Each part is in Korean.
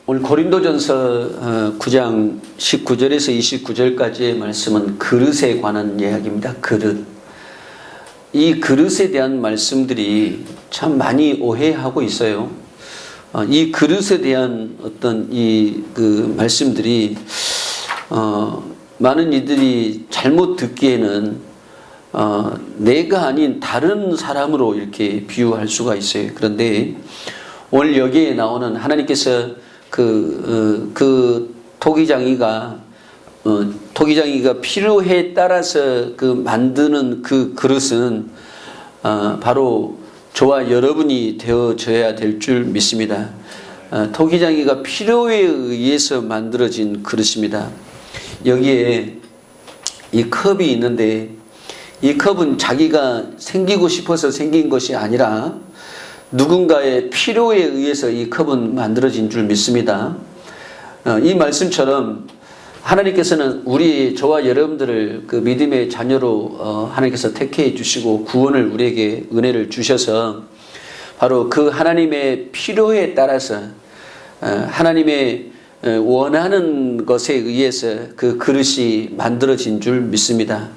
오늘 고린도전서 9장 19절에서 29절까지의 말씀은 그릇에 관한 이야기입니다. 그릇. 이 그릇에 대한 말씀들이 참 많이 오해하고 있어요. 이 그릇에 대한 어떤 그 말씀들이 많은 이들이 잘못 듣기에는 내가 아닌 다른 사람으로 이렇게 비유할 수가 있어요. 그런데 오늘 여기에 나오는 하나님께서 그 토기장이가 필요에 따라서 그 만드는 그 그릇은 바로 저와 여러분이 되어져야 될 줄 믿습니다. 토기장이가 필요에 의해서 만들어진 그릇입니다. 여기에 이 컵이 있는데 이 컵은 자기가 생기고 싶어서 생긴 것이 아니라 누군가의 필요에 의해서 이 컵은 만들어진 줄 믿습니다. 이 말씀처럼 하나님께서는 저와 여러분들을 그 믿음의 자녀로 하나님께서 택해 주시고 구원을 우리에게 은혜를 주셔서 바로 그 하나님의 필요에 따라서 하나님의 원하는 것에 의해서 그 그릇이 만들어진 줄 믿습니다.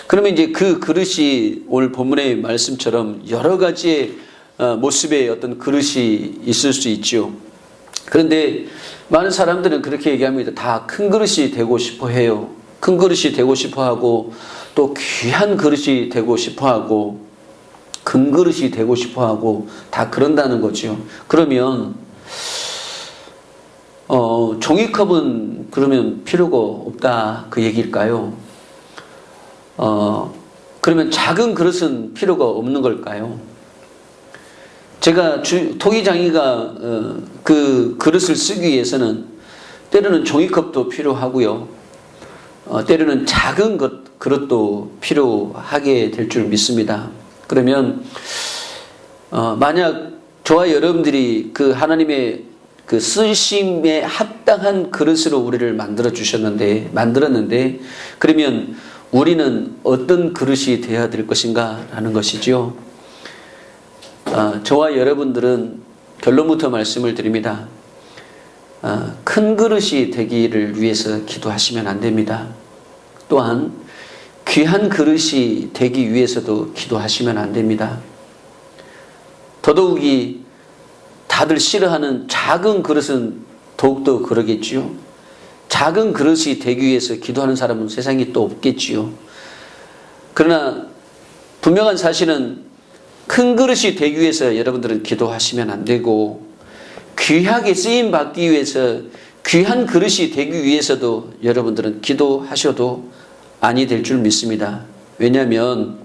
그러면 이제 그 그릇이 오늘 본문의 말씀처럼 여러 가지의 모습의 어떤 그릇이 있을 수 있죠. 그런데 많은 사람들은 그렇게 얘기합니다. 다 큰 그릇이 되고 싶어 해요. 큰 그릇이 되고 싶어 하고 또 귀한 그릇이 되고 싶어 하고 금 그릇이 되고 싶어 하고 다 그런다는 거죠. 그러면 종이컵은 그러면 필요가 없다 그 얘기일까요? 그러면 작은 그릇은 필요가 없는 걸까요? 제가 토기장이가 그 그릇을 쓰기 위해서는 때로는 종이컵도 필요하고요. 때로는 작은 그릇도 필요하게 될 줄 믿습니다. 그러면 만약 저와 여러분들이 그 하나님의 그 쓰심에 합당한 그릇으로 우리를 만들었는데 그러면 우리는 어떤 그릇이 되어야 될 것인가 라는 것이죠. 저와 여러분들은 결론부터 말씀을 드립니다. 큰 그릇이 되기를 위해서 기도하시면 안 됩니다. 또한 귀한 그릇이 되기 위해서도 기도하시면 안 됩니다. 더더욱이 다들 싫어하는 작은 그릇은 더욱더 그러겠지요. 작은 그릇이 되기 위해서 기도하는 사람은 세상에 또 없겠지요. 그러나 분명한 사실은 큰 그릇이 되기 위해서 여러분들은 기도하시면 안 되고 귀하게 쓰임 받기 위해서 귀한 그릇이 되기 위해서도 여러분들은 기도하셔도 아니 될 줄 믿습니다. 왜냐하면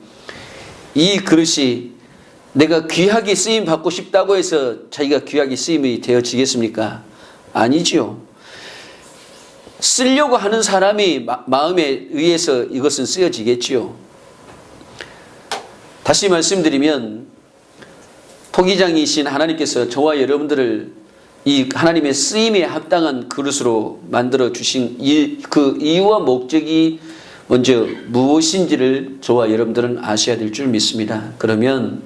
이 그릇이 내가 귀하게 쓰임 받고 싶다고 해서 자기가 귀하게 쓰임이 되어지겠습니까? 아니죠. 쓰려고 하는 사람이 마음에 의해서 이것은 쓰여지겠지요. 다시 말씀드리면 토기장이신 하나님께서 저와 여러분들을 이 하나님의 쓰임에 합당한 그릇으로 만들어 주신 그 이유와 목적이 먼저 무엇인지를 저와 여러분들은 아셔야 될 줄 믿습니다. 그러면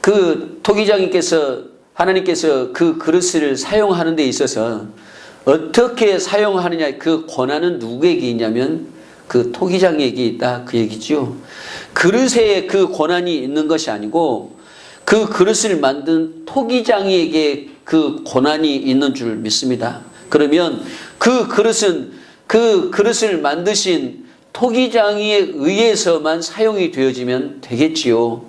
그 토기장이께서 하나님께서 그 그릇을 사용하는 데 있어서 어떻게 사용하느냐 그 권한은 누구에게 있냐면 그 토기장에게 있다 그 얘기죠. 그릇에 그 권한이 있는 것이 아니고 그 그릇을 만든 토기장에게 그 권한이 있는 줄 믿습니다. 그러면 그 그릇을 만드신 토기장에 의해서만 사용이 되어지면 되겠지요.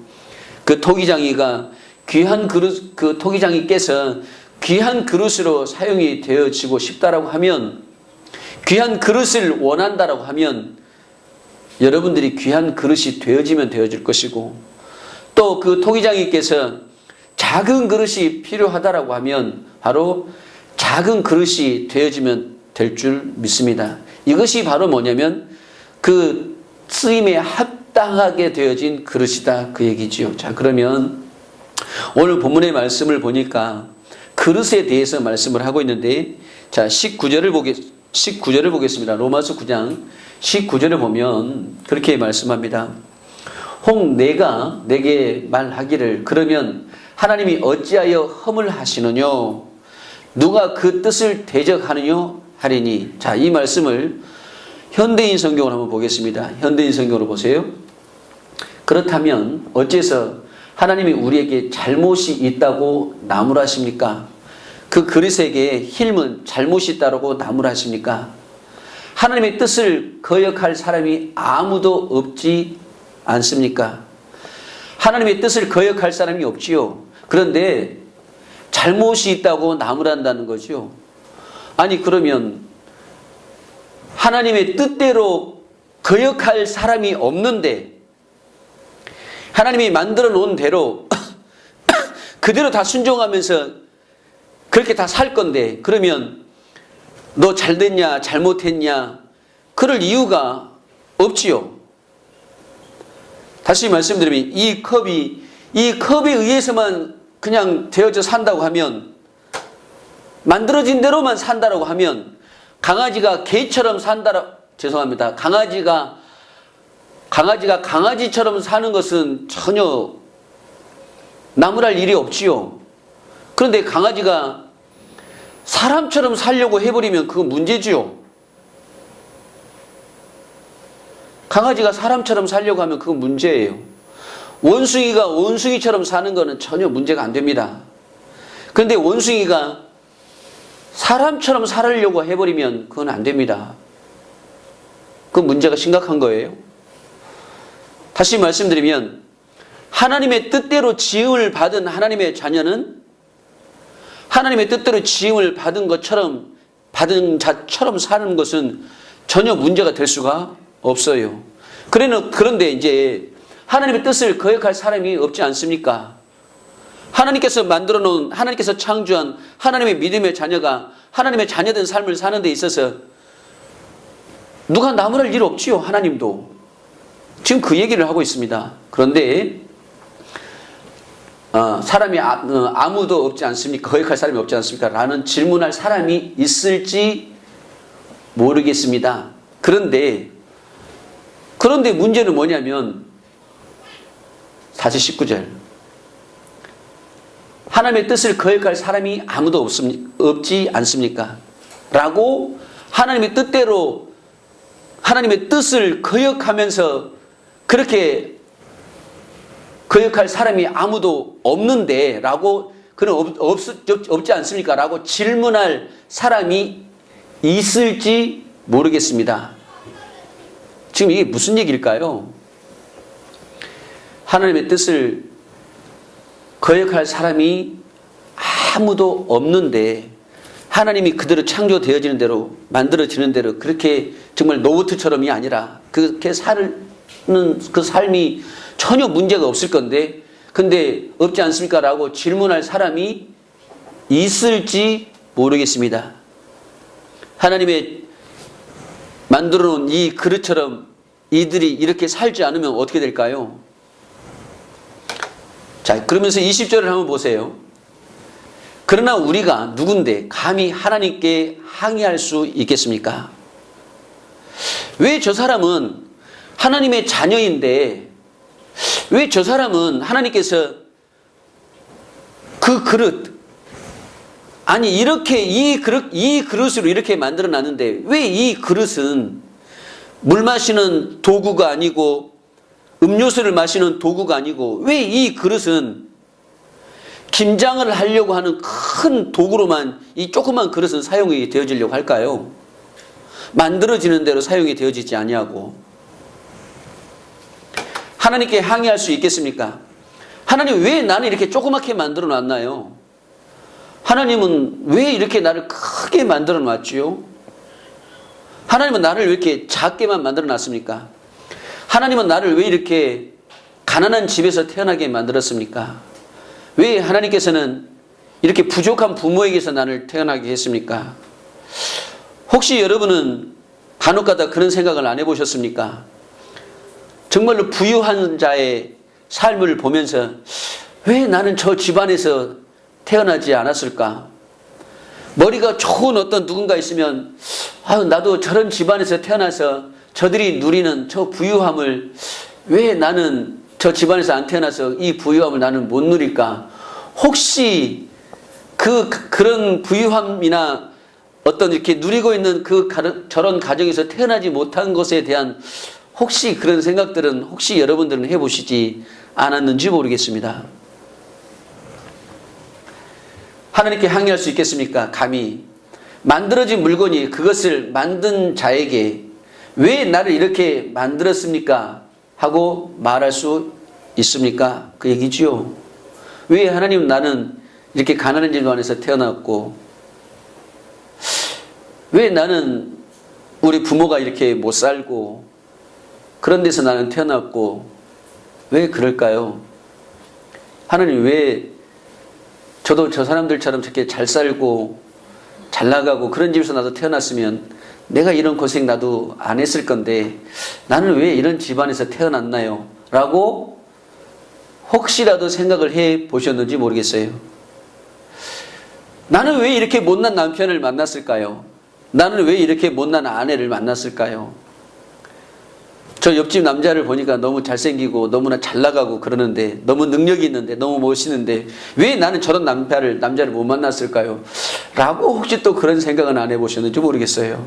그 토기장이가 귀한 그릇, 그 토기장이께서 귀한 그릇으로 사용이 되어지고 싶다라고 하면 귀한 그릇을 원한다라고 하면 여러분들이 귀한 그릇이 되어지면 되어질 것이고 또 그 토기장이께서 작은 그릇이 필요하다라고 하면 바로 작은 그릇이 되어지면 될 줄 믿습니다. 이것이 바로 뭐냐면 그 쓰임에 합당하게 되어진 그릇이다 그 얘기지요. 자, 그러면 오늘 본문의 말씀을 보니까 그릇에 대해서 말씀을 하고 있는데 자 19절을 보겠습니다. 로마서 9장 19절에 보면 그렇게 말씀합니다. 혹 내가 내게 말하기를 그러면 하나님이 어찌하여 험을 하시느뇨 누가 그 뜻을 대적하느냐 하리니. 자, 이 말씀을 현대인 성경을 한번 보겠습니다. 현대인 성경으로 보세요. 그렇다면 어째서 하나님이 우리에게 잘못이 있다고 나무라십니까? 그 그릇에게 힐문 잘못이 있다고 나무라십니까? 하나님의 뜻을 거역할 사람이 아무도 없지 않습니까? 하나님의 뜻을 거역할 사람이 없지요. 그런데 잘못이 있다고 나무란다는 거죠. 아니, 그러면 하나님의 뜻대로 거역할 사람이 없는데 하나님이 만들어 놓은 대로 그대로 다 순종하면서 그렇게 다 살 건데, 그러면 너 잘됐냐 잘못했냐 그럴 이유가 없지요. 다시 말씀드리면 이 컵에 의해서만 그냥 되어져 산다고 하면, 만들어진 대로만 산다라고 하면, 강아지가 개처럼 죄송합니다. 강아지가 강아지처럼 사는 것은 전혀 나무랄 일이 없지요. 그런데 강아지가 사람처럼 살려고 해버리면 그건 문제지요. 강아지가 사람처럼 살려고 하면 그건 문제예요. 원숭이가 원숭이처럼 사는 거는 전혀 문제가 안 됩니다. 그런데 원숭이가 사람처럼 살려고 해버리면 그건 안 됩니다. 그 문제가 심각한 거예요. 다시 말씀드리면 하나님의 뜻대로 지음을 받은 하나님의 자녀는 하나님의 뜻대로 지음을 받은 자처럼 사는 것은 전혀 문제가 될 수가 없어요. 그런데 이제 하나님의 뜻을 거역할 사람이 없지 않습니까? 하나님께서 만들어 놓은, 하나님께서 창조한 하나님의 믿음의 자녀가 하나님의 자녀된 삶을 사는 데 있어서 누가 나무랄 일 없지요. 하나님도 지금 그 얘기를 하고 있습니다. 그런데 사람이 아무도 없지 않습니까? 거역할 사람이 없지 않습니까? 라는 질문할 사람이 있을지 모르겠습니다. 그런데 문제는 뭐냐면 49절, 하나님의 뜻을 거역할 사람이 아무도 없지 않습니까? 라고 하나님의 뜻대로 하나님의 뜻을 거역하면서 그렇게 거역할 사람이 아무도 없는데 라고, 그는 없지 않습니까? 라고 질문할 사람이 있을지 모르겠습니다. 지금 이게 무슨 얘기일까요? 하나님의 뜻을 거역할 사람이 아무도 없는데 하나님이 그대로 창조되어지는 대로, 만들어지는 대로 그렇게 정말 로봇처럼이 아니라 그렇게 사는 그 삶이 전혀 문제가 없을 건데, 근데 없지 않습니까? 라고 질문할 사람이 있을지 모르겠습니다. 하나님의 만들어 놓은 이 그릇처럼 이들이 이렇게 살지 않으면 어떻게 될까요? 자, 그러면서 20절을 한번 보세요. 그러나 우리가 누군데 감히 하나님께 항의할 수 있겠습니까? 왜 저 사람은 하나님의 자녀인데 왜 저 사람은 하나님께서 그 그릇, 아니 이렇게 이 그릇으로 이렇게 만들어 놨는데 왜 이 그릇은 물 마시는 도구가 아니고 음료수를 마시는 도구가 아니고 왜 이 그릇은 김장을 하려고 하는 큰 도구로만 이 조그만 그릇은 사용이 되어지려고 할까요? 만들어지는 대로 사용이 되어지지 아니하고. 하나님께 항의할 수 있겠습니까? 하나님, 왜 나는 이렇게 조그맣게 만들어 놨나요? 하나님은 왜 이렇게 나를 크게 만들어 놨지요? 하나님은 나를 왜 이렇게 작게만 만들어 놨습니까? 하나님은 나를 왜 이렇게 가난한 집에서 태어나게 만들었습니까? 왜 하나님께서는 이렇게 부족한 부모에게서 나를 태어나게 했습니까? 혹시 여러분은 간혹가다 그런 생각을 안 해보셨습니까? 정말로 부유한 자의 삶을 보면서 왜 나는 저 집안에서 태어나지 않았을까? 머리가 좋은 어떤 누군가 있으면 나도 저런 집안에서 태어나서 저들이 누리는 저 부유함을 왜 나는 저 집안에서 안 태어나서 이 부유함을 나는 못 누릴까? 혹시 그런 부유함이나 어떤 이렇게 누리고 있는 저런 가정에서 태어나지 못한 것에 대한 혹시 그런 생각들은 혹시 여러분들은 해보시지 않았는지 모르겠습니다. 하나님께 항의할 수 있겠습니까? 감히 만들어진 물건이 그것을 만든 자에게 왜 나를 이렇게 만들었습니까? 하고 말할 수 있습니까? 그 얘기지요. 왜 하나님 나는 이렇게 가난한 집안에서 태어났고 왜 나는 우리 부모가 이렇게 못 살고 그런 데서 나는 태어났고 왜 그럴까요? 하나님 왜 저도 저 사람들처럼 저렇게 잘 살고 잘 나가고 그런 집에서 나도 태어났으면 내가 이런 고생 나도 안 했을 건데 나는 왜 이런 집안에서 태어났나요? 라고 혹시라도 생각을 해 보셨는지 모르겠어요. 나는 왜 이렇게 못난 남편을 만났을까요? 나는 왜 이렇게 못난 아내를 만났을까요? 저 옆집 남자를 보니까 너무 잘생기고 너무나 잘 나가고 그러는데 너무 능력이 있는데 너무 멋있는데 왜 나는 저런 남자를 못 만났을까요? 라고 혹시 또 그런 생각은 안 해보셨는지 모르겠어요.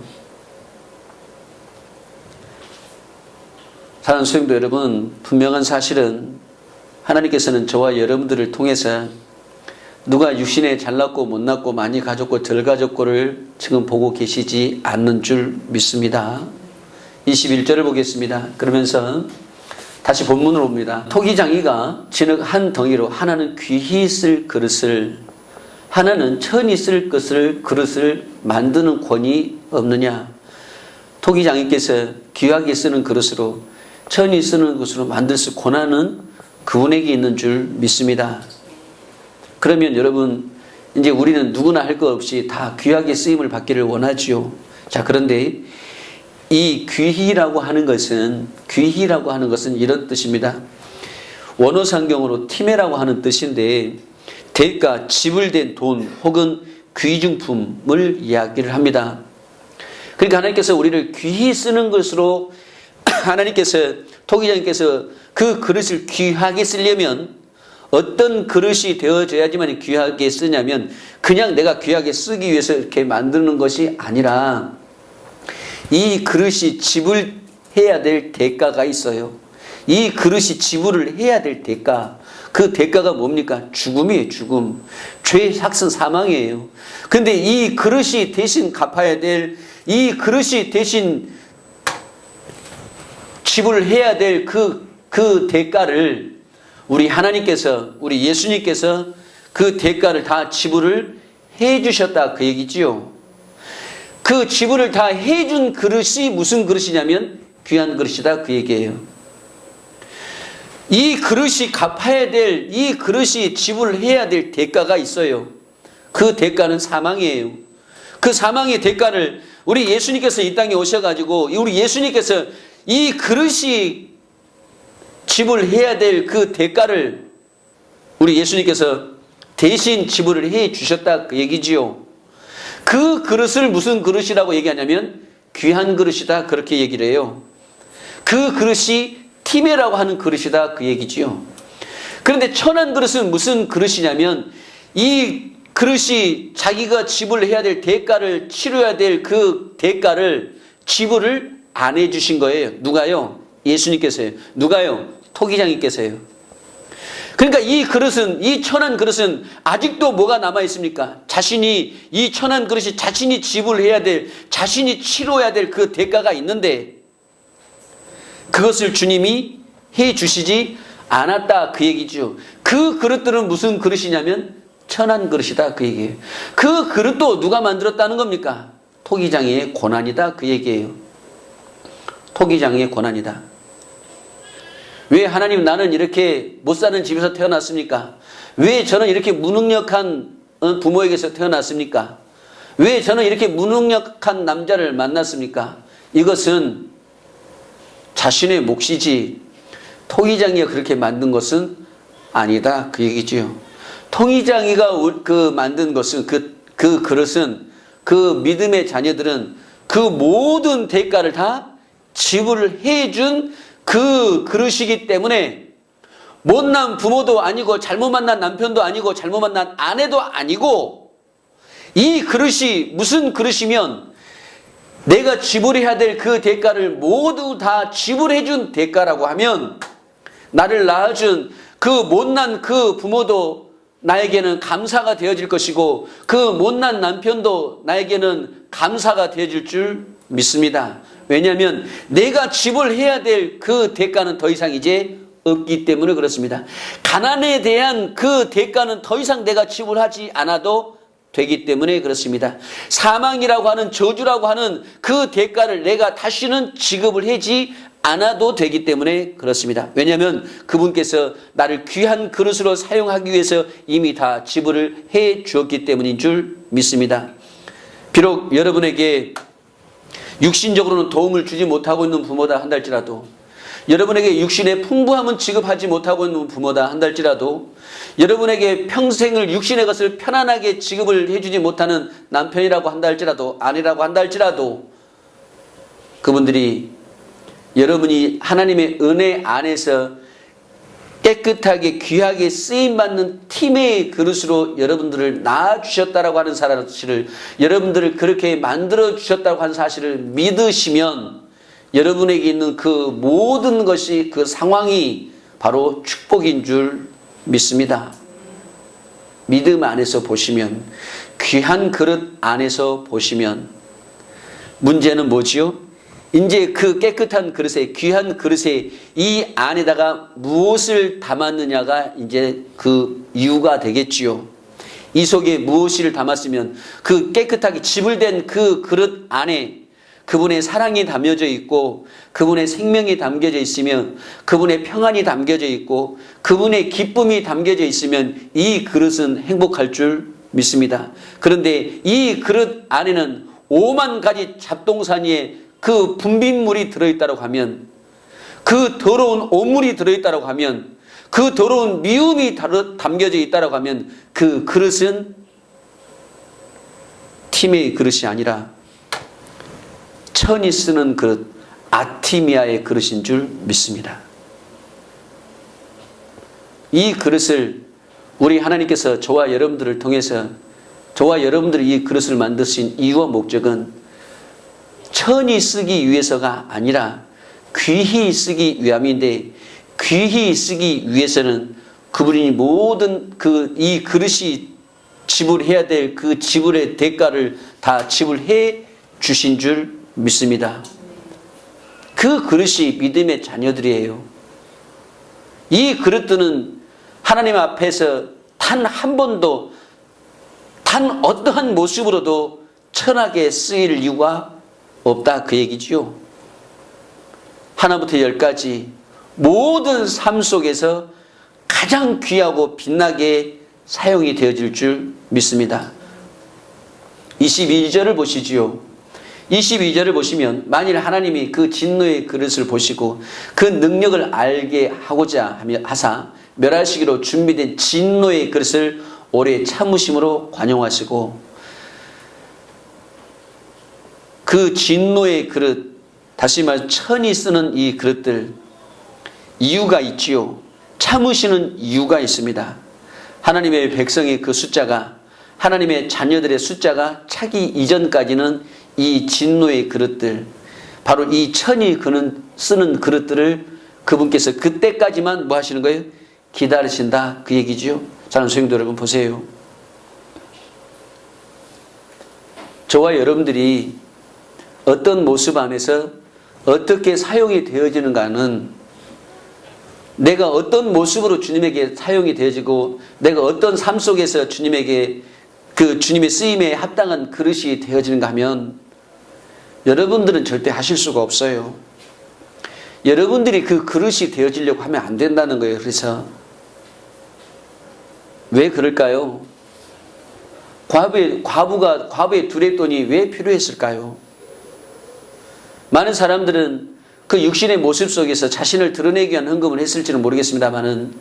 사랑하는 수영도 여러분, 분명한 사실은 하나님께서는 저와 여러분들을 통해서 누가 육신에 잘났고 못났고 많이 가졌고 덜 가졌고를 지금 보고 계시지 않는 줄 믿습니다. 21절을 보겠습니다. 그러면서 다시 본문으로 옵니다. 토기장이가 진흙 한 덩이로 하나는 귀히 쓸 그릇을 하나는 천히 쓸 그릇을 만드는 권이 없느냐. 토기장이께서 귀하게 쓰는 그릇으로 천히 쓰는 것으로 만들 수 권한은 그분에게 있는 줄 믿습니다. 그러면 여러분 이제 우리는 누구나 할 것 없이 다 귀하게 쓰임을 받기를 원하지요. 자, 그런데 이 귀히라고 하는 것은 이런 뜻입니다. 원어상경으로 티메라고 하는 뜻인데 대가, 지불된 돈 혹은 귀중품을 이야기를 합니다. 그러니까 하나님께서 우리를 귀히 쓰는 것으로 하나님께서 토기장님께서 그 그릇을 귀하게 쓰려면 어떤 그릇이 되어져야지만 귀하게 쓰냐면 그냥 내가 귀하게 쓰기 위해서 이렇게 만드는 것이 아니라 이 그릇이 지불해야 될 대가가 있어요. 이 그릇이 지불을 해야 될 대가. 그 대가가 뭡니까? 죽음이에요. 죽음. 죄의 삭슨 사망이에요. 근데 이 그릇이 대신 갚아야 될, 이 그릇이 대신 지불해야 될 그 대가를 우리 하나님께서, 우리 예수님께서 그 대가를 다 지불을 해 주셨다 그 얘기지요. 그 지불을 다 해준 그릇이 무슨 그릇이냐면 귀한 그릇이다 그 얘기예요. 이 그릇이 갚아야 될, 이 그릇이 지불해야 될 대가가 있어요. 그 대가는 사망이에요. 그 사망의 대가를 우리 예수님께서 이 땅에 오셔가지고 우리 예수님께서 이 그릇이 지불해야 될 그 대가를 우리 예수님께서 대신 지불을 해 주셨다 그 얘기지요. 그 그릇을 무슨 그릇이라고 얘기하냐면 귀한 그릇이다 그렇게 얘기를 해요. 그 그릇이 티메라고 하는 그릇이다 그 얘기지요. 그런데 천한 그릇은 무슨 그릇이냐면 이 그릇이 자기가 지불해야 될 대가를 치러야 될 그 대가를 지불을 안 해주신 거예요. 누가요? 예수님께서요. 누가요? 토기장님께서요. 그러니까 이 그릇은, 이 천한 그릇은 아직도 뭐가 남아있습니까? 자신이, 이 천한 그릇이 자신이 지불해야 될, 자신이 치러야 될 그 대가가 있는데 그것을 주님이 해 주시지 않았다 그 얘기죠. 그 그릇들은 무슨 그릇이냐면 천한 그릇이다 그 얘기예요. 그 그릇도 누가 만들었다는 겁니까? 토기장의 고난이다 그 얘기예요. 토기장의 고난이다. 왜 하나님 나는 이렇게 못 사는 집에서 태어났습니까? 왜 저는 이렇게 무능력한 부모에게서 태어났습니까? 왜 저는 이렇게 무능력한 남자를 만났습니까? 이것은 자신의 몫이지 토기장이가 그렇게 만든 것은 아니다 그 얘기지요. 토기장이가 그 만든 것은 그 그릇은 그 믿음의 자녀들은 그 모든 대가를 다 지불을 해준 그 그릇이기 때문에 못난 부모도 아니고 잘못 만난 남편도 아니고 잘못 만난 아내도 아니고 이 그릇이 무슨 그릇이면 내가 지불해야 될 그 대가를 모두 다 지불해 준 대가라고 하면 나를 낳아준 그 못난 그 부모도 나에게는 감사가 되어질 것이고 그 못난 남편도 나에게는 감사가 되어질 줄 믿습니다. 왜냐하면 내가 지불해야 될 그 대가는 더 이상 이제 없기 때문에 그렇습니다. 가난에 대한 그 대가는 더 이상 내가 지불하지 않아도 되기 때문에 그렇습니다. 사망이라고 하는 저주라고 하는 그 대가를 내가 다시는 지급을 하지 않아도 되기 때문에 그렇습니다. 왜냐하면 그분께서 나를 귀한 그릇으로 사용하기 위해서 이미 다 지불을 해 주었기 때문인 줄 믿습니다. 비록 여러분에게 육신적으로는 도움을 주지 못하고 있는 부모다 한달지라도, 여러분에게 육신의 풍부함은 지급하지 못하고 있는 부모다 한달지라도, 여러분에게 평생을 육신의 것을 편안하게 지급을 해주지 못하는 남편이라고 한달지라도, 아내라고 한달지라도, 그분들이 여러분이 하나님의 은혜 안에서 깨끗하게 귀하게 쓰임받는 팀의 그릇으로 여러분들을 낳아주셨다라고 하는 사실을, 여러분들을 그렇게 만들어주셨다고 하는 사실을 믿으시면 여러분에게 있는 그 모든 것이, 그 상황이 바로 축복인 줄 믿습니다. 믿음 안에서 보시면, 귀한 그릇 안에서 보시면 문제는 뭐지요? 이제 그 깨끗한 그릇에, 귀한 그릇에 이 안에다가 무엇을 담았느냐가 이제 그 이유가 되겠지요. 이 속에 무엇을 담았으면 그 깨끗하게 지불된 그 그릇 안에 그분의 사랑이 담겨져 있고, 그분의 생명이 담겨져 있으면, 그분의 평안이 담겨져 있고, 그분의 기쁨이 담겨져 있으면 이 그릇은 행복할 줄 믿습니다. 그런데 이 그릇 안에는 5만 가지 잡동사니에 그 분비물이 들어있다고 하면, 그 더러운 오물이 들어있다고 하면, 그 더러운 미움이 담겨져 있다고 하면 그 그릇은 팀의 그릇이 아니라 천이 쓰는 그릇, 아티미아의 그릇인 줄 믿습니다. 이 그릇을 우리 하나님께서 저와 여러분들을 통해서, 저와 여러분들이 이 그릇을 만드신 이유와 목적은 천이 쓰기 위해서가 아니라 귀히 쓰기 위함인데, 귀히 쓰기 위해서는 그분이 모든 이 그릇이 지불해야 될 그 지불의 대가를 다 지불해 주신 줄 믿습니다. 그 그릇이 믿음의 자녀들이에요. 이 그릇들은 하나님 앞에서 단 한 번도, 단 어떠한 모습으로도 천하게 쓰일 이유가 없다, 그 얘기지요. 하나부터 열까지 모든 삶 속에서 가장 귀하고 빛나게 사용이 되어질 줄 믿습니다. 22절을 보시지요. 22절을 보시면 만일 하나님이 그 진노의 그릇을 보시고 그 능력을 알게 하고자 하사 멸하시기로 준비된 진노의 그릇을 오래 참으심으로 관용하시고, 그 진노의 그릇, 다시 말해 천이 쓰는 이 그릇들, 이유가 있지요. 참으시는 이유가 있습니다. 하나님의 백성의 그 숫자가, 하나님의 자녀들의 숫자가 차기 이전까지는 이 진노의 그릇들, 바로 이 천이 쓰는 그릇들을 그분께서 그때까지만 뭐 하시는 거예요? 기다리신다, 그 얘기지요. 사랑하는 성도 여러분, 보세요. 저와 여러분들이 어떤 모습 안에서 어떻게 사용이 되어지는가는, 내가 어떤 모습으로 주님에게 사용이 되어지고 내가 어떤 삶 속에서 주님에게 그 주님의 쓰임에 합당한 그릇이 되어지는가 하면 여러분들은 절대 하실 수가 없어요. 여러분들이 그 그릇이 되어지려고 하면 안 된다는 거예요. 그래서 왜 그럴까요? 과부의 두레돈이 왜 필요했을까요? 많은 사람들은 그 육신의 모습 속에서 자신을 드러내기 위한 헌금을 했을지는 모르겠습니다만은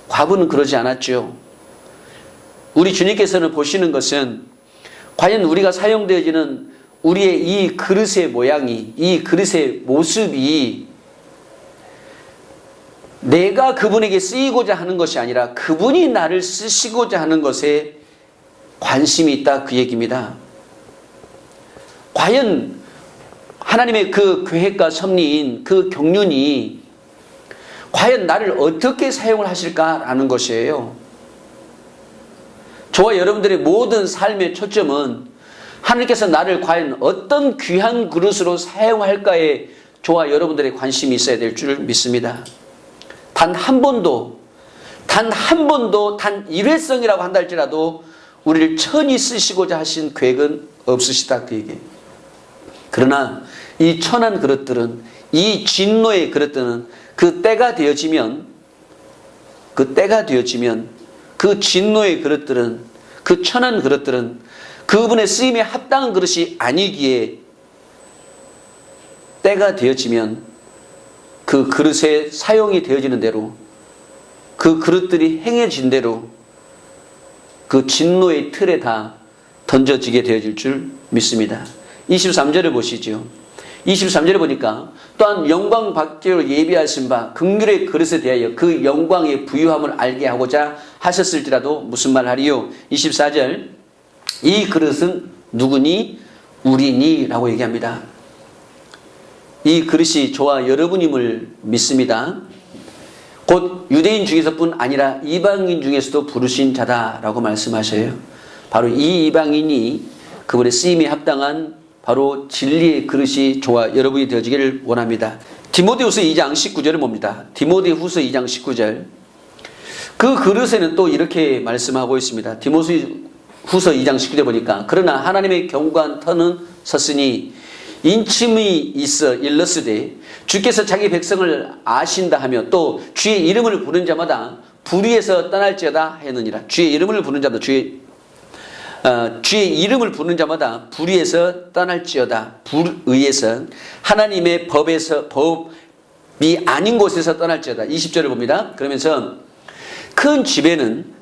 과부는 그러지 않았죠. 우리 주님께서는 보시는 것은 과연 우리가 사용되어지는 우리의 이 그릇의 모양이, 이 그릇의 모습이 내가 그분에게 쓰이고자 하는 것이 아니라 그분이 나를 쓰시고자 하는 것에 관심이 있다 그 얘기입니다. 과연 하나님의 그 계획과 섭리인 그 경륜이 과연 나를 어떻게 사용을 하실까라는 것이에요. 저와 여러분들의 모든 삶의 초점은 하나님께서 나를 과연 어떤 귀한 그릇으로 사용할까에 저와 여러분들의 관심이 있어야 될 줄 믿습니다. 단 한 번도 단 일회성이라고 한다 할지라도 우리를 천히 쓰시고자 하신 계획은 없으시다 그 얘기예요. 그러나 이 천한 그릇들은, 이 진노의 그릇들은 그 때가 되어지면 그 진노의 그릇들은, 그 천한 그릇들은 그분의 쓰임에 합당한 그릇이 아니기에 때가 되어지면 그 그릇에 사용이 되어지는 대로, 그 그릇들이 행해진 대로 그 진노의 틀에 다 던져지게 되어질 줄 믿습니다. 23절을 보시죠. 23절에 보니까 또한 영광 받기로 예비하신 바 긍휼의 그릇에 대하여 그 영광의 부유함을 알게 하고자 하셨을지라도 무슨 말 하리요? 24절, 이 그릇은 누구니? 우리니? 라고 얘기합니다. 이 그릇이 저와 여러분임을 믿습니다. 곧 유대인 중에서뿐 아니라 이방인 중에서도 부르신 자다라고 말씀하셔요. 바로 이 이방인이 그분의 쓰임에 합당한 바로 진리의 그릇이 저와 여러분이 되어지기를 원합니다. 디모데후서 2장 19절을 봅니다. 디모데후서 2장 19절. 그 그릇에는 또 이렇게 말씀하고 있습니다. 디모데후서 2장 19절 보니까 그러나 하나님의 견고한 터는 섰으니 인침이 있어 일렀으되 주께서 자기 백성을 아신다 하며 또 주의 이름을 부르는 자마다 불의에서 떠날지어다 했느니라. 주의 이름을 부르는 자마다 주의 이름을 부르는 자마다 불의에서 떠날지어다. 불의에서 하나님의 법이 아닌 곳에서 떠날지어다. 20절을 봅니다. 그러면서 큰 집에는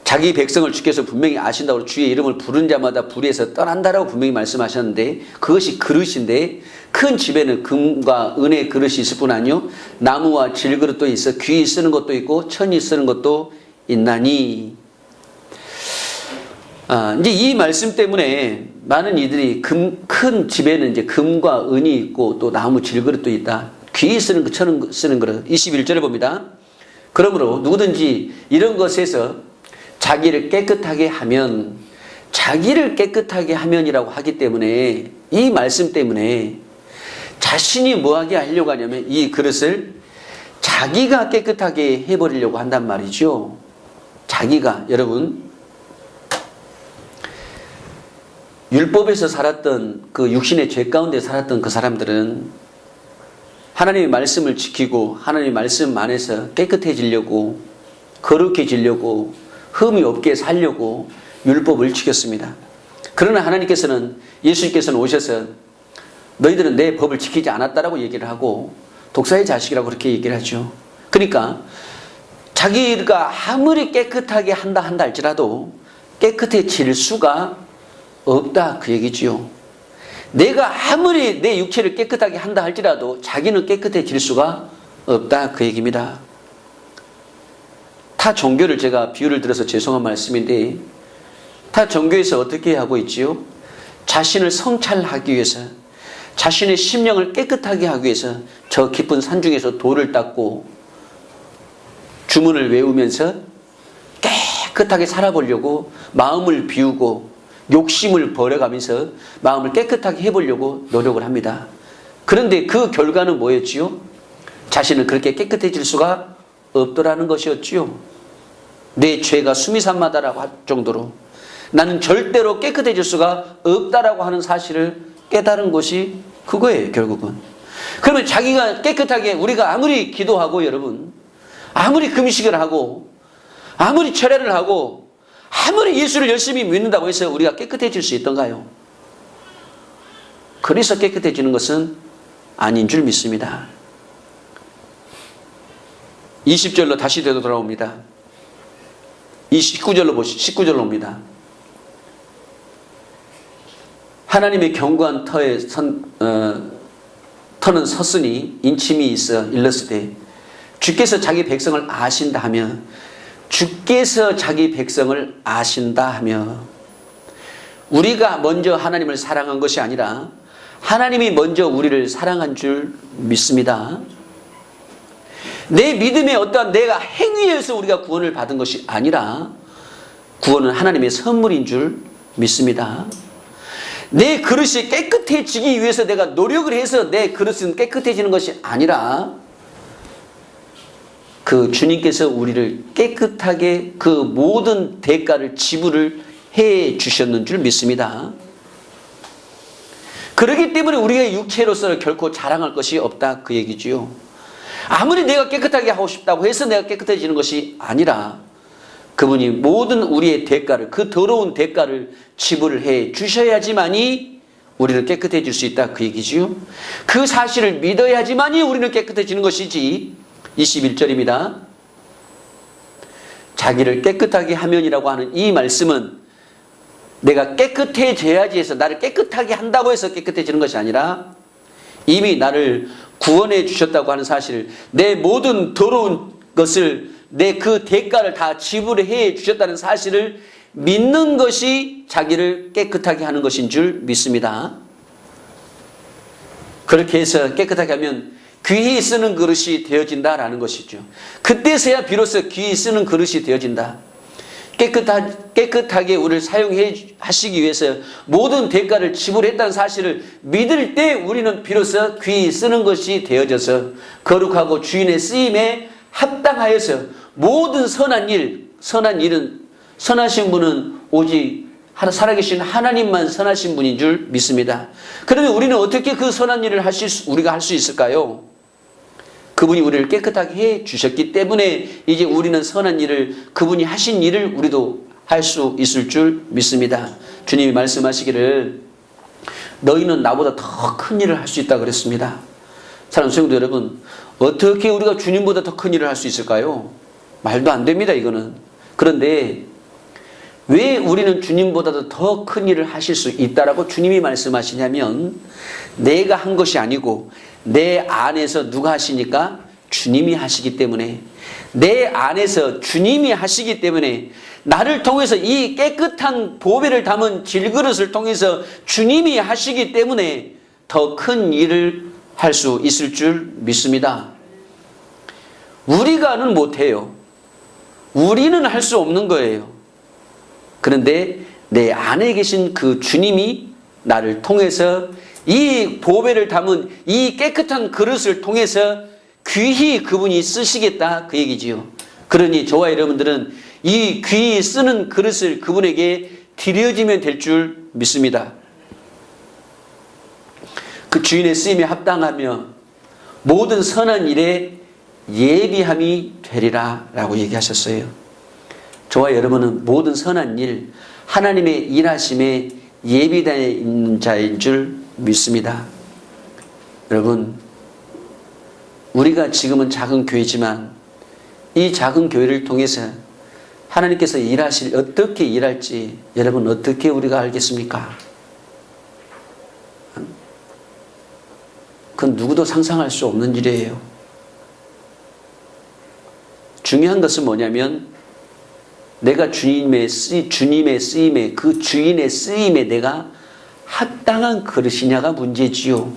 자기 백성을 주께서 분명히 아신다고 주의 이름을 부른 자마다 불의에서 떠난다라고 분명히 말씀하셨는데 그것이 그릇인데 큰 집에는 금과 은의 그릇이 있을 뿐 아니요 나무와 질그릇도 있어 귀히 쓰는 것도 있고 천이 쓰는 것도 있나니. 이제 이 말씀 때문에 많은 이들이 큰 집에는 이제 금과 은이 있고 또 나무 질그릇도 있다. 귀히 쓰는 것, 천은 쓰는 그릇. 21절에 봅니다. 그러므로 누구든지 이런 것에서 자기를 깨끗하게 하면이라고 하기 때문에 이 말씀 때문에 자신이 뭐하게 하려고 하냐면 이 그릇을 자기가 깨끗하게 해버리려고 한단 말이죠. 자기가. 여러분 율법에서 살았던 그 육신의 죄 가운데 살았던 그 사람들은 하나님의 말씀을 지키고 하나님의 말씀 안에서 깨끗해지려고 거룩해지려고 흠이 없게 살려고 율법을 지켰습니다. 그러나 하나님께서는 예수님께서는 오셔서 너희들은 내 법을 지키지 않았다라고 얘기를 하고 독사의 자식이라고 그렇게 얘기를 하죠. 그러니까 자기가 아무리 깨끗하게 한다 할지라도 깨끗해질 수가 없다 그 얘기지요. 내가 아무리 내 육체를 깨끗하게 한다 할지라도 자기는 깨끗해질 수가 없다 그 얘기입니다. 타 종교를 제가 비유를 들어서 죄송한 말씀인데 타 종교에서 어떻게 하고 있지요? 자신을 성찰하기 위해서 자신의 심령을 깨끗하게 하기 위해서 저 깊은 산중에서 돌을 닦고 주문을 외우면서 깨끗하게 살아보려고 마음을 비우고 욕심을 버려가면서 마음을 깨끗하게 해보려고 노력을 합니다. 그런데 그 결과는 뭐였지요? 자신은 그렇게 깨끗해질 수가 없더라는 것이었지요. 내 죄가 수미산마다라고 할 정도로 나는 절대로 깨끗해질 수가 없다라고 하는 사실을 깨달은 것이 그거예요, 결국은. 그러면 자기가 깨끗하게 우리가 아무리 기도하고 여러분 아무리 금식을 하고 아무리 철회를 하고 아무리 예수를 열심히 믿는다고 해서 우리가 깨끗해질 수 있던가요? 그래서 깨끗해지는 것은 아닌 줄 믿습니다. 20절로 다시 되돌아옵니다. 19절로 옵니다. 하나님의 견고한 터는 섰으니 인침이 있어 일렀으되 주께서 자기 백성을 아신다 하며 주께서 자기 백성을 아신다 하며, 우리가 먼저 하나님을 사랑한 것이 아니라 하나님이 먼저 우리를 사랑한 줄 믿습니다. 내 믿음의 어떠한 내가 행위에서 우리가 구원을 받은 것이 아니라 구원은 하나님의 선물인 줄 믿습니다. 내 그릇이 깨끗해지기 위해서 내가 노력을 해서 내 그릇은 깨끗해지는 것이 아니라 그 주님께서 우리를 깨끗하게 그 모든 대가를 지불을 해 주셨는 줄 믿습니다. 그렇기 때문에 우리가 육체로서 결코 자랑할 것이 없다, 그 얘기지요. 아무리 내가 깨끗하게 하고 싶다고 해서 내가 깨끗해지는 것이 아니라 그분이 모든 우리의 대가를, 그 더러운 대가를 지불을 해 주셔야지만이 우리는 깨끗해질 수 있다, 그 얘기지요. 그 사실을 믿어야지만이 우리는 깨끗해지는 것이지. 21절입니다. 자기를 깨끗하게 하면이라고 하는 이 말씀은 내가 깨끗해져야지 해서, 나를 깨끗하게 한다고 해서 깨끗해지는 것이 아니라 이미 나를 구원해 주셨다고 하는 사실, 내 모든 더러운 것을, 내 그 대가를 다 지불해 주셨다는 사실을 믿는 것이 자기를 깨끗하게 하는 것인 줄 믿습니다. 그렇게 해서 깨끗하게 하면 귀히 쓰는 그릇이 되어진다라는 것이죠. 그때서야 비로소 귀히 쓰는 그릇이 되어진다. 깨끗하게 우리를 사용해 하시기 위해서 모든 대가를 지불했다는 사실을 믿을 때 우리는 비로소 귀히 쓰는 것이 되어져서 거룩하고 주인의 쓰임에 합당하여서 모든 선한 일은 선하신 분은 오직 살아계신 하나님만 선하신 분인 줄 믿습니다. 그러면 우리는 어떻게 그 선한 일을 우리가 할 수 있을까요? 그분이 우리를 깨끗하게 해 주셨기 때문에 이제 우리는 선한 일을, 그분이 하신 일을 우리도 할 수 있을 줄 믿습니다. 주님이 말씀하시기를 너희는 나보다 더 큰 일을 할 수 있다 그랬습니다. 사랑하는 성도 여러분, 어떻게 우리가 주님보다 더 큰 일을 할 수 있을까요? 말도 안 됩니다, 이거는. 그런데 왜 우리는 주님보다도 더 큰 일을 하실 수 있다라고 주님이 말씀하시냐면, 내가 한 것이 아니고 내 안에서 누가 하시니까? 주님이 하시기 때문에, 내 안에서 주님이 하시기 때문에, 나를 통해서 이 깨끗한 보배를 담은 질그릇을 통해서 주님이 하시기 때문에 더 큰 일을 할 수 있을 줄 믿습니다. 우리가는 못해요. 우리는 할 수 없는 거예요. 그런데 내 안에 계신 그 주님이 나를 통해서 이 보배를 담은 이 깨끗한 그릇을 통해서 귀히 그분이 쓰시겠다, 그 얘기지요. 그러니 저와 여러분들은 이 귀히 쓰는 그릇을 그분에게 드려지면 될 줄 믿습니다. 그 주인의 쓰임에 합당하며 모든 선한 일에 예비함이 되리라 라고 얘기하셨어요. 저와 여러분은 모든 선한 일, 하나님의 일하심에 예비된 자인 줄 믿습니다. 여러분, 우리가 지금은 작은 교회지만 이 작은 교회를 통해서 하나님께서 어떻게 일할지 여러분 어떻게 우리가 알겠습니까? 그건 누구도 상상할 수 없는 일이에요. 중요한 것은 뭐냐면 내가 주님의 쓰임에, 그 주인의 쓰임에 내가 합당한 그릇이냐가 문제지요.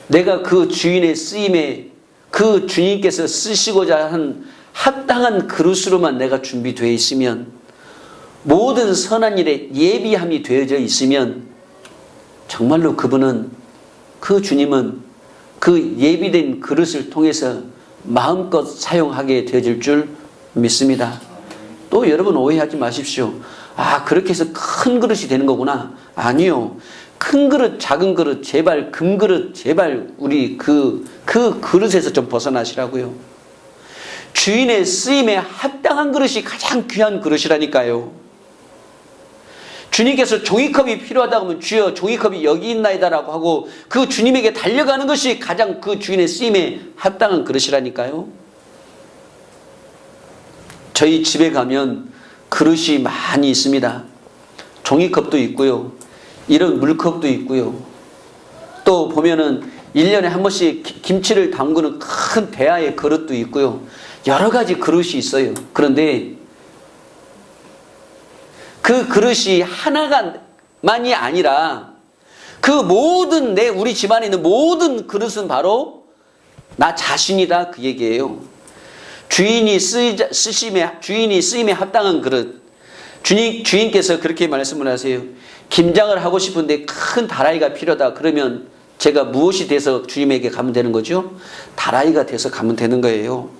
내가 그 주인의 쓰임에, 그 주님께서 쓰시고자 한 합당한 그릇으로만 내가 준비되어 있으면, 모든 선한 일에 예비함이 되어져 있으면 정말로 그 주님은 그 예비된 그릇을 통해서 마음껏 사용하게 되어질 줄 믿습니다. 또 여러분 오해하지 마십시오. 그렇게 해서 큰 그릇이 되는 거구나. 아니요. 큰 그릇, 작은 그릇, 제발 금그릇, 제발 우리 그 그릇에서 좀 벗어나시라고요. 주인의 쓰임에 합당한 그릇이 가장 귀한 그릇이라니까요. 주님께서 종이컵이 필요하다고 하면 주여 종이컵이 여기 있나이다라고 하고 그 주님에게 달려가는 것이 가장 그 주인의 쓰임에 합당한 그릇이라니까요. 저희 집에 가면 그릇이 많이 있습니다. 종이컵도 있고요. 이런 물컵도 있고요. 또 보면은 1년에 한 번씩 김치를 담그는 큰 대야의 그릇도 있고요. 여러 가지 그릇이 있어요. 그런데 그 그릇이 하나만이 아니라 그 모든 우리 집안에 있는 모든 그릇은 바로 나 자신이다 그 얘기예요. 주인이 쓰임에 합당한 그릇. 주인께서 그렇게 말씀을 하세요. 김장을 하고 싶은데 큰 다라이가 필요하다. 그러면 제가 무엇이 돼서 주님에게 가면 되는 거죠? 다라이가 돼서 가면 되는 거예요.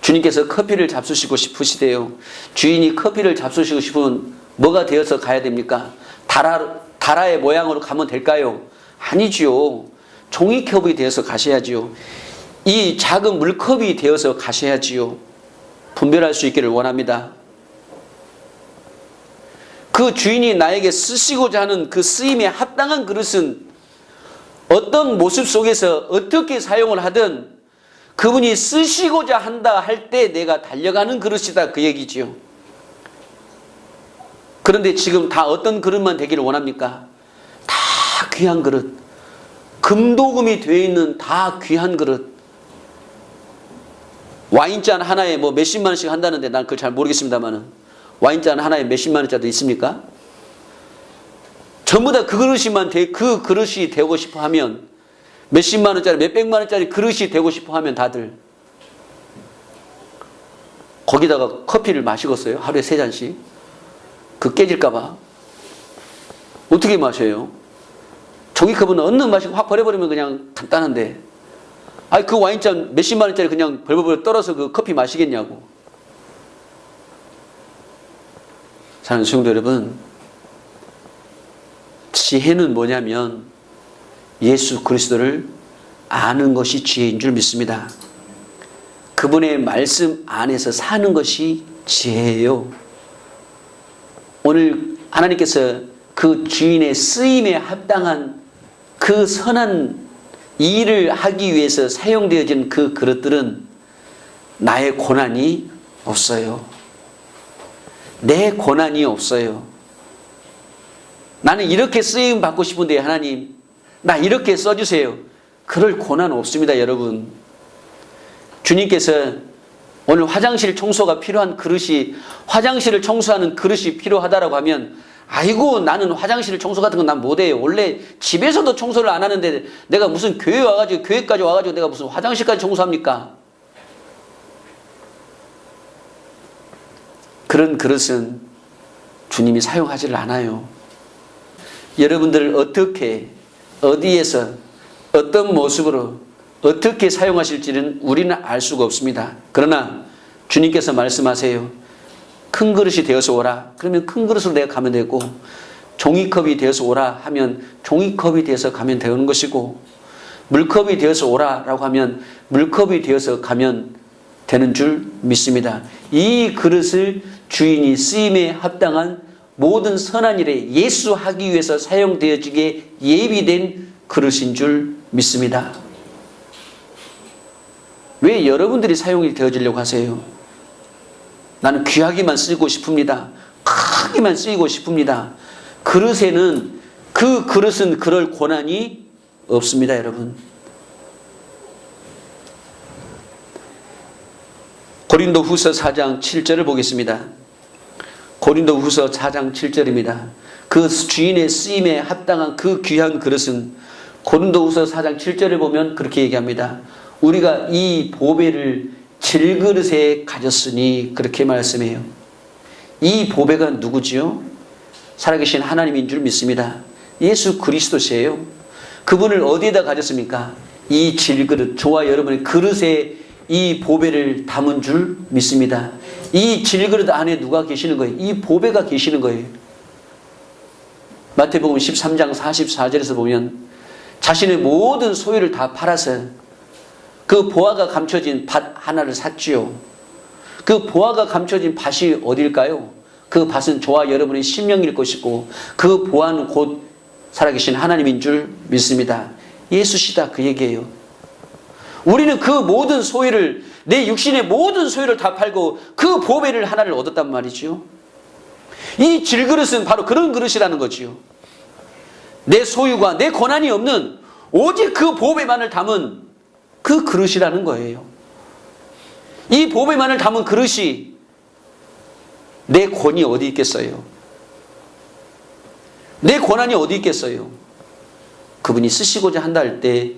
주님께서 커피를 잡수시고 싶으시대요. 주인이 커피를 잡수시고 싶으면 뭐가 되어서 가야 됩니까? 다라의 모양으로 가면 될까요? 아니지요. 종이컵이 되어서 가셔야지요. 이 작은 물컵이 되어서 가셔야지요. 분별할 수 있기를 원합니다. 그 주인이 나에게 쓰시고자 하는 그 쓰임에 합당한 그릇은 어떤 모습 속에서 어떻게 사용을 하든 그분이 쓰시고자 한다 할 때 내가 달려가는 그릇이다 그 얘기지요. 그런데 지금 다 어떤 그릇만 되기를 원합니까? 다 귀한 그릇. 금도금이 되어 있는 다 귀한 그릇. 와인잔 하나에 뭐 몇십만 원씩 한다는데 난 그걸 잘 모르겠습니다만은 와인잔 하나에 몇십만 원짜리도 있습니까? 전부 다 그 그릇이 되고 싶어 하면 몇십만 원짜리 몇백만 원짜리 그릇이 되고 싶어 하면 다들 거기다가 커피를 마시겠어요? 하루에 3잔씩? 그 깨질까봐 어떻게 마셔요? 종이컵은 얼른 마시고 확 버려버리면 그냥 간단한데 그 와인잔 몇십만 원짜리 그냥 벌벌 떨어서 그 커피 마시겠냐고. 사랑하는 성도 여러분, 지혜는 뭐냐면 예수 그리스도를 아는 것이 지혜인 줄 믿습니다. 그분의 말씀 안에서 사는 것이 지혜예요. 오늘 하나님께서 그 주인의 쓰임에 합당한 그 선한 일을 하기 위해서 사용되어진 그 그릇들은 나의 고난이 없어요. 내 고난이 없어요. 나는 이렇게 쓰임 받고 싶은데 하나님 나 이렇게 써주세요. 그럴 고난 없습니다. 여러분, 주님께서 오늘 화장실 청소가 필요한 그릇이 화장실을 청소하는 그릇이 필요하다라고 하면 아이고 나는 화장실 청소 같은 건 난 못해요. 원래 집에서도 청소를 안 하는데 내가 무슨 교회까지 와가지고 내가 무슨 화장실까지 청소합니까? 그런 그릇은 주님이 사용하지를 않아요. 여러분들을 어떻게 어디에서 어떤 모습으로 어떻게 사용하실지는 우리는 알 수가 없습니다. 그러나 주님께서 말씀하세요. 큰 그릇이 되어서 오라. 그러면 큰 그릇으로 내가 가면 되고 종이컵이 되어서 오라 하면 종이컵이 되어서 가면 되는 것이고 물컵이 되어서 오라라고 하면 물컵이 되어서 가면 되는 줄 믿습니다. 이 그릇을 주인이 쓰임에 합당한 모든 선한 일에 예수하기 위해서 사용되어지게 예비된 그릇인 줄 믿습니다. 왜 여러분들이 사용이 되어지려고 하세요? 나는 귀하게만 쓰고 싶습니다. 크게만 쓰이고 싶습니다. 그릇에는 그 그릇은 그럴 권한이 없습니다. 여러분, 고린도후서 4장 7절을 보겠습니다. 고린도후서 4장 7절입니다. 그 주인의 쓰임에 합당한 그 귀한 그릇은 고린도후서 4장 7절을 보면 그렇게 얘기합니다. 우리가 이 보배를 질그릇에 가졌으니 그렇게 말씀해요. 이 보배가 누구지요? 살아계신 하나님인 줄 믿습니다. 예수 그리스도시에요. 그분을 어디에다 가졌습니까? 이 질그릇, 저와 여러분의 그릇에 이 보배를 담은 줄 믿습니다. 이 질그릇 안에 누가 계시는 거예요? 이 보배가 계시는 거예요. 마태복음 13장 44절에서 보면 자신의 모든 소유를 다 팔아서 그 보화가 감춰진 밭 하나를 샀지요. 그 보화가 감춰진 밭이 어딜까요? 그 밭은 저와 여러분의 심령일 것이고 그 보화는 곧 살아계신 하나님인 줄 믿습니다. 예수시다 그 얘기예요. 우리는 그 모든 소유를, 내 육신의 모든 소유를 다 팔고 그 보배를 하나를 얻었단 말이죠. 이 질그릇은 바로 그런 그릇이라는 거지요. 내 소유가 내 권한이 없는 오직 그 보배만을 담은 그 그릇이라는 거예요. 이 보배만을 담은 그릇이 내 권이 어디 있겠어요? 내 권한이 어디 있겠어요? 그분이 쓰시고자 한다 할 때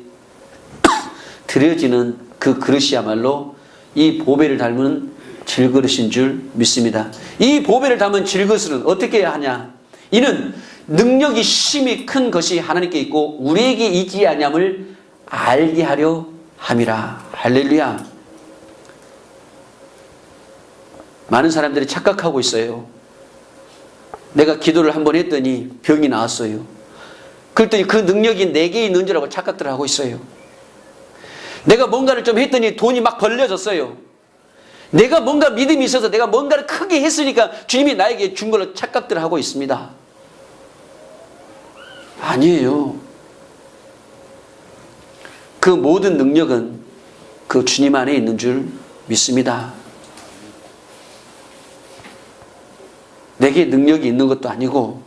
드려지는 그 그릇이야말로 이 보배를 담은 질그릇인 줄 믿습니다. 이 보배를 담은 질그릇은 어떻게 해야 하냐? 이는 능력이 심히 큰 것이 하나님께 있고 우리에게 있지 아니함을 알게 하려 함이라. 할렐루야. 많은 사람들이 착각하고 있어요. 내가 기도를 한번 했더니 병이 나았어요. 그랬더니 그 능력이 내게 있는 줄 알고 착각들을 하고 있어요. 내가 뭔가를 좀 했더니 돈이 막 벌려졌어요. 내가 뭔가 믿음이 있어서 내가 뭔가를 크게 했으니까 주님이 나에게 준 걸로 착각들을 하고 있습니다. 아니에요. 그 모든 능력은 그 주님 안에 있는 줄 믿습니다. 내게 능력이 있는 것도 아니고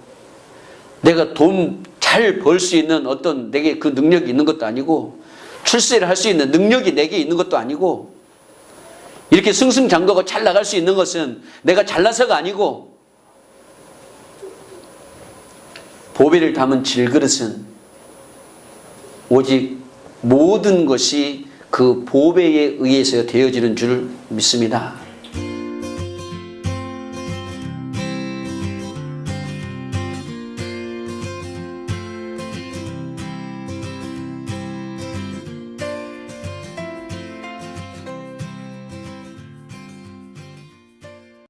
내가 돈 잘 벌 수 있는 어떤 내게 그 능력이 있는 것도 아니고 출세를 할 수 있는 능력이 내게 있는 것도 아니고 이렇게 승승장구하고 잘 나갈 수 있는 것은 내가 잘나서가 아니고 보배를 담은 질그릇은 오직 모든 것이 그 보배에 의해서 되어지는 줄 믿습니다.